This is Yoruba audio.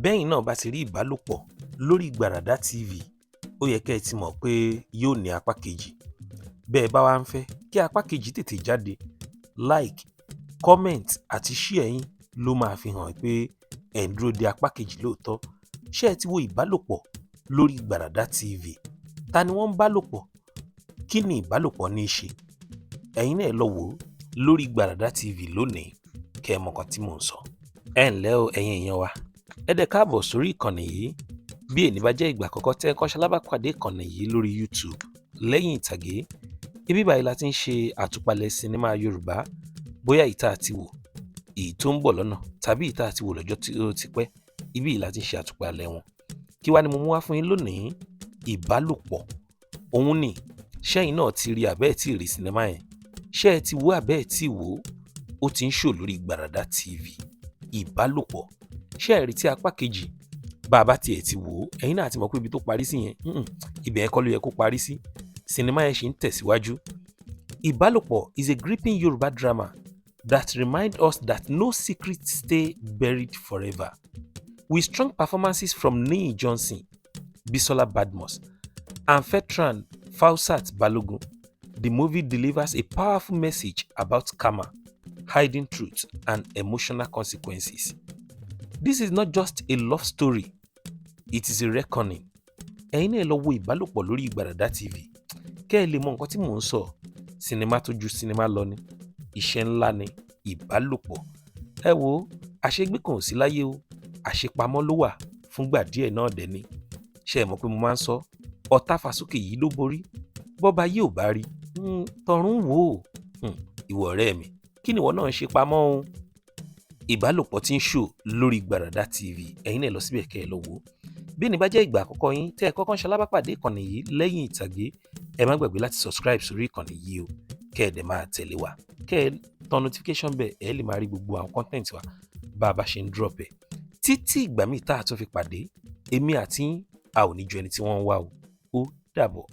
Bẹ́yìn náà bá ti rí ìbálòpọ̀ lórí Gbàràdá TV, ó yẹ kẹ́ ẹ ti mọ̀ pé yóò ní apá kejì. Bẹ́ẹ̀ bá wá ń fẹ́ kí apá kejì tètè jáde, like, comment àti share yín ló máa fi hàn pé ẹ̀ ń dúró de apá kejì lóòótọ́. Ṣé ẹ ti wo ìbálòpọ̀ lórí Gbàràdá TV? Ta ni wọ́n ń bálòpọ̀? Kí ni ìbálòpọ̀ ní í ṣe? Ẹ̀yin náà lọ wò ó lórí Gbàràdá TV lónìí kẹ́ ẹ mọ̀ nǹkan tí mò ń sọ. Ẹ ǹlẹ́ o ẹ̀yin èèyàn wa. Ẹ dẹ̀ káàbọ̀ sórí ìkànnì yìí. Bí èní bá jẹ́ ìgbà àkọ́kọ́ tẹ́ ẹ kọ́ ṣalábàpàdé ìkànnì yìí lórí YouTube Lẹ́yìn Ìtàgé. Ibi báyìí la ti ń ṣe àtúpalẹ̀ sinimá Yorùbá, bóyá ìta àti wò, èyí tó ń bọ̀ lọ́nà tàbí ìta àti wò lọ́jọ́ tí ó ti pẹ́. Ibi yìí la ti ń ṣe àtúpalẹ̀ wọn. Kí wá ni mo mú wá fún yín lónìí? Ìbálòpọ̀. Òun ni. Ṣẹ́yìn náà ti rí àbẹ́ẹ̀ tí rí sinimá yẹn? Ṣé ẹ ti wo àbẹ́ẹ̀ tí wò ó? Ó ti ń ṣò lórí Gbàràdá TV. Ìbálòpọ̀. Ṣé ẹ rí tí apá kejì bá a bá tiẹ̀ ti wò ó? Ẹ̀yin náà ti mọ̀ pé ibi tó parí sí yẹn, ibẹ̀ ẹ̀kọ́ ló yẹ kó parí sí. Sinimá yẹn ṣì ń tẹ̀síwájú. Ìbálòpọ̀ is a gripping Yoruba drama that reminds us that no secrets stay buried forever. With strong performances from Niyi Johnson, Bisola Badmus, and veteran Fausat Balogun, the movie delivers a powerful message about karma, hiding truth, and emotional consequences. This is not just a love story, it is a reckoning. Ẹ̀yin náà lọ wo ìbálòpọ̀ lórí Gbàràdá TV. Kẹ́ ẹ lè mọ nǹkan tí mò ń sọ. Sinimá tó ju sinimá lọ ni. Iṣẹ́ ńlá ni ìbálòpọ̀. Ẹ wo, àṣegbé kan ò sí láyé o. Àṣepamọ́ ló wà fúngbà díẹ̀ náà dẹ̀ ni. Ṣé ẹ mọ̀ pé mo máa ń sọ? Ọ̀tá fàsókè yìí ló borí. Bọ́ba yìí ò bá rí. Tọ̀run wò ó. Ìwọ ọ̀rẹ́ mi, kí ni ìwọ náà ń ṣe pamọ́ o? Ìbálòpọ̀ tí ń ṣò lórí Gbàràdá TV. Ẹ̀yin náà lọ síbẹ̀ kẹ́ ẹ lọ wò ó. Bí ní bá jẹ́ ìgbà àkọ́kọ́ yín tẹ́ ẹ kọ́kọ́ ń ṣalábàpàdé ìkànnì yìí Lẹ́yìn Ìtàgé, ẹ má gbàgbé láti subscribe sórí ìkànnì yìí o. Kẹ́ ẹ dẹ̀ máa tẹ̀lé wa. Kẹ́ ẹ tan notification bell, ẹ lè máa rí gbogbo àwọn content wa bá a bá ṣe ń drop ẹ̀. Títí ìgbà míì tá a tún fi pàdé, èmi àti yín, a ò ní ju ẹni tí wọ́n ń wá o. Ó dàbọ̀.